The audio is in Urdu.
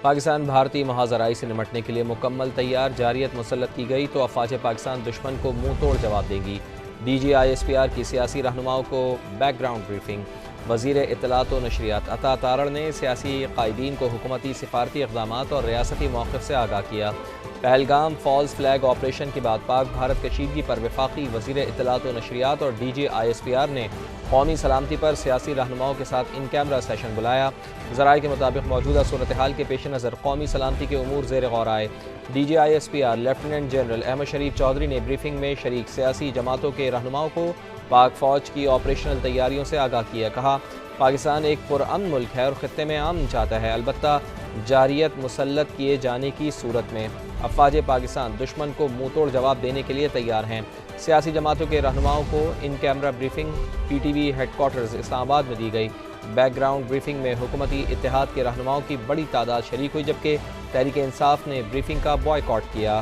پاکستان بھارتی محاذرائی سے نمٹنے کے لیے مکمل تیار، جارحیت مسلط کی گئی تو افواج پاکستان دشمن کو منہ توڑ جواب دیں گی۔ D G I S P R کی سیاسی رہنماؤں کو بیک گراؤنڈ بریفنگ۔ وزیر اطلاعات و نشریات عطا تارڑ نے سیاسی قائدین کو حکومتی سفارتی اقدامات اور ریاستی موقف سے آگاہ کیا۔ پہلگام فالز فلیگ آپریشن کے بعد پاک بھارت کشیدگی پر وفاقی وزیر اطلاعات و نشریات اور D G I S P R نے قومی سلامتی پر سیاسی رہنماؤں کے ساتھ ان کیمرہ سیشن بلایا۔ ذرائع کے مطابق موجودہ صورتحال کے پیش نظر قومی سلامتی کے امور زیر غور آئے۔ D G I S P R lieutenant general Ahmed Sharif Chaudhry نے بریفنگ میں شریک سیاسی جماعتوں کے رہنماؤں کو پاک فوج کی آپریشنل تیاریوں سے آگاہ کیا۔ کہا، پاکستان ایک پرامن ملک ہے اور خطے میں امن چاہتا ہے، البتہ جارحیت مسلط کیے جانے کی صورت میں افواج پاکستان دشمن کو منہ توڑ جواب دینے کے لیے تیار ہیں۔ سیاسی جماعتوں کے رہنماؤں کو in camera briefing P T V headquarters Islamabad میں دی گئی۔ بیک گراؤنڈ بریفنگ میں حکومتی اتحاد کے رہنماؤں کی بڑی تعداد شریک ہوئی، جبکہ تحریک انصاف نے بریفنگ کا بائیکاٹ کیا۔